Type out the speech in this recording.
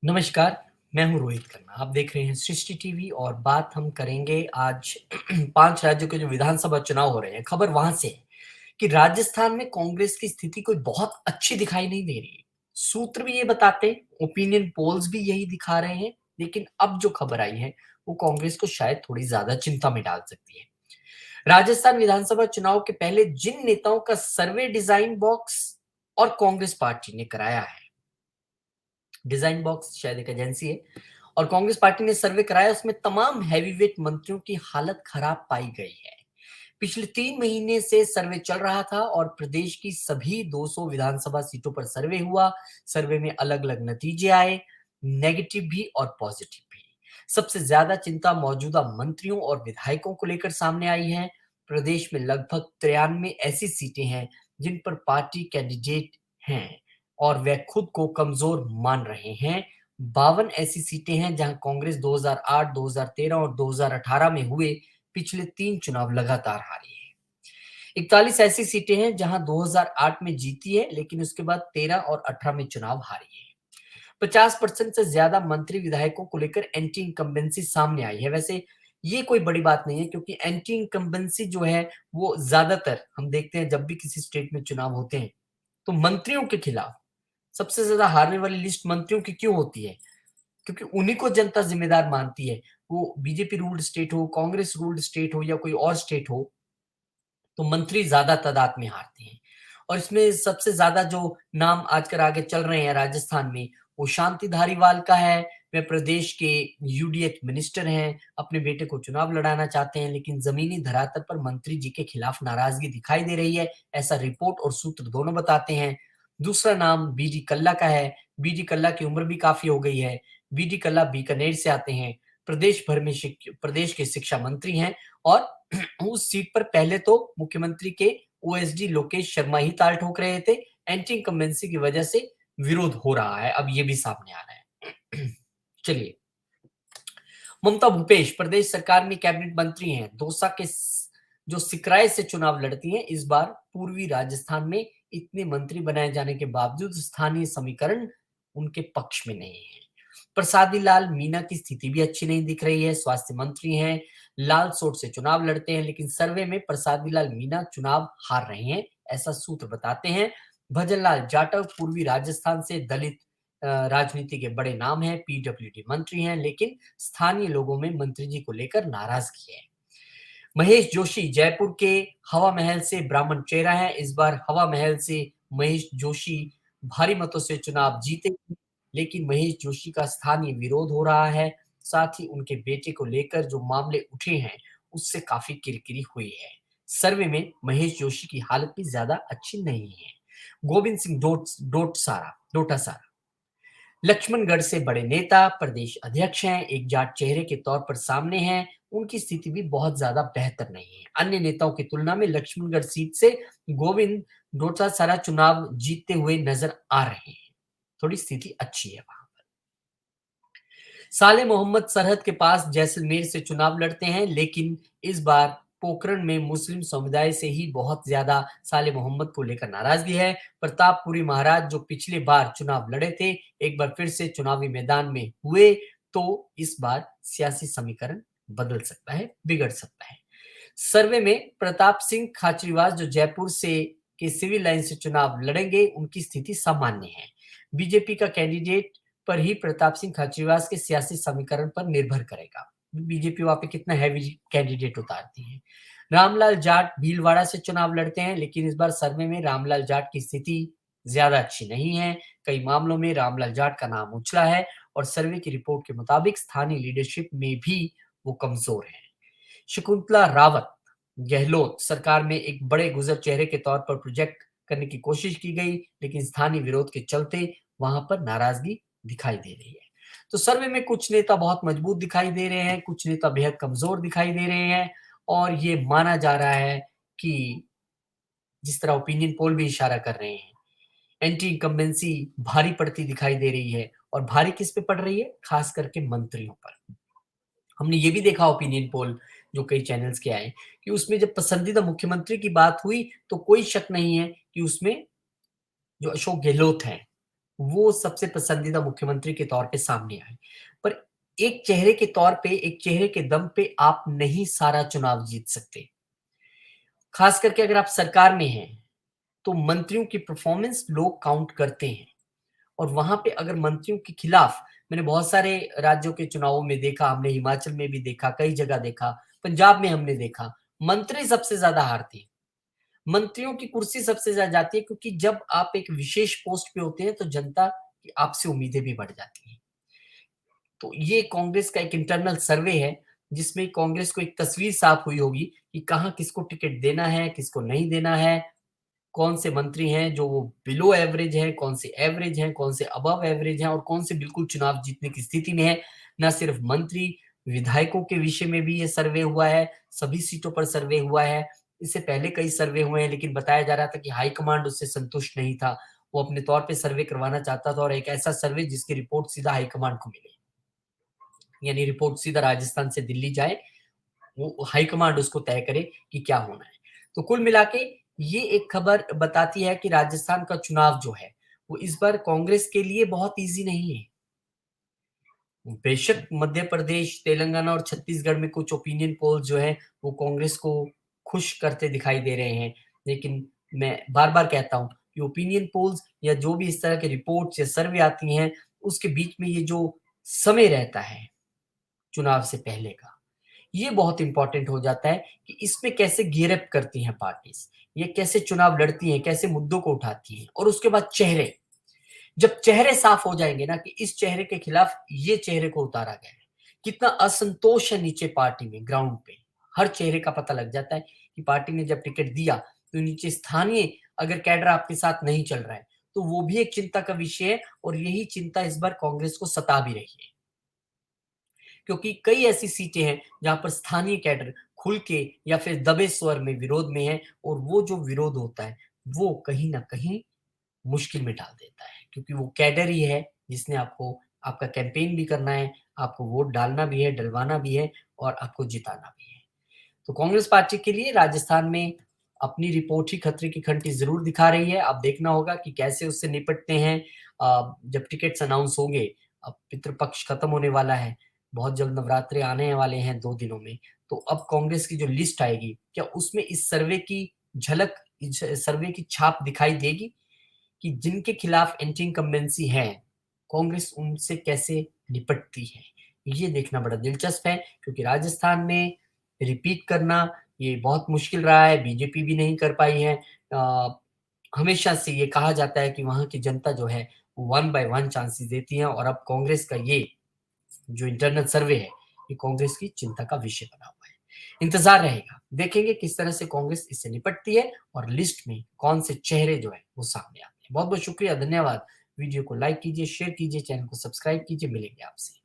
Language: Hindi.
नमस्कार, मैं हूँ रोहित खन्ना। आप देख रहे हैं सृष्टि टीवी और बात हम करेंगे आज 5 राज्यों के जो विधानसभा चुनाव हो रहे हैं। खबर वहाँ से है कि राजस्थान में कांग्रेस की स्थिति कोई बहुत अच्छी दिखाई नहीं दे रही है। सूत्र भी ये बताते हैं, ओपिनियन पोल्स भी यही दिखा रहे हैं, लेकिन अब जो खबर आई है, वो कांग्रेस को शायद थोड़ी ज़्यादा चिंता में डाल सकती है। राजस्थान विधानसभा चुनाव के पहले जिन नेताओं का सर्वे डिजाइन बॉक्स और कांग्रेस पार्टी ने कराया है, डिजाइन बॉक्स शायद एक एजेंसी है और कांग्रेस पार्टी ने सर्वे कराया, उसमें तमाम हैवीवेट मंत्रियों की हालत खराब पाई गई है। पिछले 3 महीने से सर्वे चल रहा था और प्रदेश की सभी 200 विधानसभा सीटों पर सर्वे हुआ। सर्वे में अलग अलग नतीजे आए, नेगेटिव भी और पॉजिटिव भी। सबसे ज्यादा चिंता मौजूदा मंत्रियों और विधायकों को लेकर सामने आई है। प्रदेश में लगभग 93 ऐसी सीटें हैं जिन पर पार्टी कैंडिडेट हैं और वे खुद को कमजोर मान रहे हैं। 52 ऐसी सीटें हैं जहां कांग्रेस 2008, 2013 और 2018 में हुए पिछले 3 चुनाव लगातार हारी है। 41 ऐसी सीटें हैं जहां 2008 में जीती है, लेकिन उसके बाद 13 और 18 में चुनाव हारी है। 50% से ज्यादा मंत्री विधायकों को लेकर एंटी इनकम्बेंसी सामने आई है। वैसे ये कोई बड़ी बात नहीं है, क्योंकि एंटी इनकम्बेंसी जो है वो ज्यादातर हम देखते हैं जब भी किसी स्टेट में चुनाव होते हैं तो मंत्रियों के खिलाफ सबसे ज्यादा हारने वाली लिस्ट मंत्रियों की क्यों होती है? क्योंकि उन्हीं को जनता जिम्मेदार मानती है। वो बीजेपी रूल्ड स्टेट हो, कांग्रेस रूल्ड स्टेट हो या कोई और स्टेट हो, तो मंत्री ज्यादा तादाद में हारते हैं। और इसमें सबसे ज्यादा जो नाम आजकल आगे चल रहे हैं राजस्थान में, वो शांति धारीवाल का है। वे प्रदेश के यूडीएच मिनिस्टर हैं, अपने बेटे को चुनाव लड़ाना चाहते हैं, लेकिन जमीनी धरातल पर मंत्री जी के खिलाफ नाराजगी दिखाई दे रही है, ऐसा रिपोर्ट और सूत्र दोनों बताते हैं। दूसरा नाम बीडी कल्ला का है। बीडी कल्ला की उम्र भी काफी हो गई है। बीडी कल्ला बीकानेर से आते हैं। प्रदेश भर में प्रदेश के शिक्षा मंत्री हैं और उस सीट पर पहले तो मुख्यमंत्री के ओएसडी लोकेश शर्मा ही ताल ठोक रहे थे। एंटी इनकम्बेंसी की वजह से विरोध हो रहा है, अब ये भी सामने आ रहा है। चलिए, ममता भूपेश प्रदेश सरकार में कैबिनेट मंत्री हैं। दौसा के जो सिकराय से चुनाव लड़ती हैं, इस बार पूर्वी राजस्थान में इतने मंत्री बनाए जाने के बावजूद स्थानीय समीकरण उनके पक्ष में नहीं है। प्रसादी लाल मीणा की स्थिति भी अच्छी नहीं दिख रही है। स्वास्थ्य मंत्री हैं, लाल सोट से चुनाव लड़ते हैं, लेकिन सर्वे में प्रसादी लाल मीणा चुनाव हार रहे हैं, ऐसा सूत्र बताते हैं। भजन लाल जाटव पूर्वी राजस्थान से दलित राजनीति के बड़े नाम हैं, पीडब्ल्यूडी मंत्री हैं, लेकिन स्थानीय लोगों में मंत्री जी को लेकर नाराजगी है। महेश जोशी जयपुर के हवा महल से ब्राह्मण चेहरा है। इस बार हवा महल से महेश जोशी भारी मतों से चुनाव जीते, लेकिन महेश जोशी का स्थानीय विरोध हो रहा है। साथ ही उनके बेटे को लेकर जो मामले उठे हैं, उससे काफी किरकिरी हुई है। सर्वे में महेश जोशी की हालत भी ज्यादा अच्छी नहीं है। गोविंद सिंह डोटासारा लक्ष्मणगढ़ से बड़े नेता, प्रदेश अध्यक्ष हैं, एक जाट चेहरे के तौर पर सामने हैं। उनकी स्थिति भी बहुत ज्यादा बेहतर नहीं है। अन्य नेताओं की तुलना में लक्ष्मणगढ़ सीट से गोविंद डोटासारा चुनाव जीतते हुए नजर आ रहे हैं। थोड़ी स्थिति अच्छी है वहां पर। साले मोहम्मद सरहद के पास जैसलमेर से चुनाव लड़ते हैं, लेकिन इस बार पोखरण में मुस्लिम समुदाय से ही बहुत ज्यादा साले मोहम्मद को लेकर नाराजगी है। प्रतापपुरी महाराज जो पिछले बार चुनाव लड़े थे, एक बार फिर से चुनावी मैदान में हुए, तो इस बार सियासी समीकरण बदल सकता है, बिगड़ सकता है। सर्वे में प्रताप सिंह खाचरीवास जो जयपुर से के सिविल लाइन से चुनाव लड़ेंगे, उनकी स्थिति सामान्य है। बीजेपी का कैंडिडेट पर ही प्रताप सिंह खाचरीवास के सियासी समीकरण पर निर्भर करेगा। बीजेपी वहां पे कितना हैवी कैंडिडेट उतारती है। रामलाल जाट भीलवाड़ा से चुनाव लड़ते हैं, लेकिन इस बार सर्वे में रामलाल जाट की स्थिति ज्यादा अच्छी नहीं है। कई मामलों में रामलाल जाट का नाम उछला है और सर्वे की रिपोर्ट के मुताबिक स्थानीय लीडरशिप में भी वो कमजोर है। शकुंतला रावत गहलोत सरकार में एक बड़े गुजर चेहरे के तौर पर प्रोजेक्ट करने की कोशिश की गई, लेकिन स्थानीय विरोध के चलते वहां पर नाराजगी दिखाई दे रही है। तो सर्वे में कुछ नेता बहुत मजबूत दिखाई दे रहे हैं, कुछ नेता बेहद कमजोर दिखाई दे रहे हैं और ये माना जा रहा है कि जिस तरह ओपिनियन पोल भी इशारा कर रहे हैं, एंटी इनकम्बेंसी भारी पड़ती दिखाई दे रही है। और भारी किस पे पड़ रही है? खास करके मंत्रियों पर। हमने ये भी देखा ओपिनियन पोल जो कई चैनल्स के आए कि उसमें जब पसंदीदा मुख्यमंत्री की बात हुई, तो कोई शक नहीं है कि उसमें जो अशोक गहलोत हैं, वो सबसे पसंदीदा मुख्यमंत्री के तौर पे सामने आए। पर एक चेहरे के तौर पे, एक चेहरे के दम पे आप नहीं सारा चुनाव जीत सकते। खास करके अगर आप सरकार में हैं, तो मंत्रियों की परफॉर्मेंस लोग काउंट करते हैं और वहाँ पे अगर मंत्रियों के खिलाफ मैंने बहुत सारे राज्यों के चुनावों में देखा, हमने हिमाचल में भी देखा, कई जगह देखा, पंजाब में हमने देखा, मंत्री सबसे ज़्यादा हारते हैं। मंत्रियों की कुर्सी सबसे ज़्यादा जाती है क्योंकि जब आप एक विशेष पोस्ट पे होते हैं, तो जनता की आपसे उम्मीदें भी बढ़ जाती हैं। तो ये कांग्रेस का एक इंटरनल सर्वे है, जिसमें कांग्रेस को एक तस्वीर साफ हुई होगी कि कहाँ किसको टिकट देना है, किसको नहीं देना है, कौन से मंत्री हैं जो वो बिलो एवरेज हैं, कौन से एवरेज हैं, कौन से अबव एवरेज हैं और कौन से बिल्कुल चुनाव जीतने की स्थिति में है। ना सिर्फ मंत्री, विधायकों के विषय में भी ये सर्वे हुआ है, सभी सीटों पर सर्वे हुआ है। इससे पहले कई सर्वे हुए हैं, लेकिन बताया जा रहा था कि हाईकमांड उससे संतुष्ट नहीं था। वो अपने तौर पे सर्वे करवाना चाहता था और एक ऐसा सर्वे जिसकी रिपोर्ट सीधा हाईकमांड को मिले। यानी रिपोर्ट सीधा राजस्थान से दिल्ली जाए, वो हाईकमांड उसको तय करे कि क्या होना है। तो कुल मिला के ये एक खबर बताती है कि राजस्थान का चुनाव जो है, वो इस बार कांग्रेस के लिए बहुत ईज़ी नहीं है। बेशक मध्य प्रदेश, तेलंगाना और छत्तीसगढ़ में कुछ ओपिनियन पोल्स जो हैं, वो कांग्रेस को खुश करते दिखाई दे रहे हैं। लेकिन मैं बार-बार कहता हूँ कि ओपिनियन पोल्स या जो भी इस तरह के रिपोर्ट्स या सर्वे आती हैं, उसके बीच में ये जो समय रहता है, चुनाव से पहले का, ये बहुत इंपॉर्टेंट हो जाता है कि इसमें कैसे गियर अप करती हैं पार्टीज़, ये कैसे चुनाव लड़ती हैं, कैसे मुद्दों को उठाती हैं और उसके बाद चेहरे। जब चेहरे साफ हो जाएँगे ना कि इस चेहरे के खिलाफ ये चेहरे को उतारा गया है, कितना असंतोष है नीचे पार्टी में, ग्राउंड पे, हर चेहरे का पता लग जाता है कि पार्टी ने जब टिकट दिया, तो नीचे स्थानीय अगर कैडर आपके साथ नहीं चल रहा है, तो वो भी एक चिंता का विषय है और यही चिंता इस बार कांग्रेस को सता भी रही है। क्योंकि कई ऐसी सीटें हैं जहाँ पर स्थानीय कैडर खुल के या फिर दबे स्वर में विरोध में है और वो जो विरोध होता है, वो कहीं न कहीं मुश्किल में डाल देता है क्योंकि वो कैडर ही है जिसने आपको आपका कैंपेन भी करना है, आपको वोट डालना भी है, डलवाना भी है और आपको जिताना भी है। तो कांग्रेस पार्टी के लिए राजस्थान में अपनी रिपोर्ट ही खतरे की घंटी ज़रूर दिखा रही है। अब देखना होगा कि कैसे उससे निपटते हैं। जब टिकट्स अनाउंस होंगे, अब पितृपक्ष खत्म होने वाला है, बहुत जल्द नवरात्रे आने वाले हैं 2 दिनों में। तो अब कांग्रेस की जो लिस्ट आएगी, क्या उसमें इस सर्वे की झलक, इस सर्वे की छाप दिखाई देगी कि जिनके खिलाफ एंटी इनकम्बेंसी है, कांग्रेस उनसे कैसे निपटती है? ये देखना बड़ा दिलचस्प है क्योंकि राजस्थान में रिपीट करना ये बहुत मुश्किल रहा है, बीजेपी भी नहीं कर पाई है। हमेशा से ये कहा जाता है कि वहाँ की जनता जो है, वो 1 बाय 1 चांसेस देती है और अब कांग्रेस का ये जो इंटरनल सर्वे है, ये कांग्रेस की चिंता का विषय बना हुआ है। इंतज़ार रहेगा, देखेंगे किस तरह से कांग्रेस इससे निपटती है और लिस्ट में कौन से चेहरे जो हैं, वो सामने आते हैं। बहुत-बहुत शुक्रिया, धन्यवाद। वीडियो को लाइक कीजिए, शेयर कीजिए, चैनल को सब्सक्राइब कीजिए, मिलेंगे आपसे।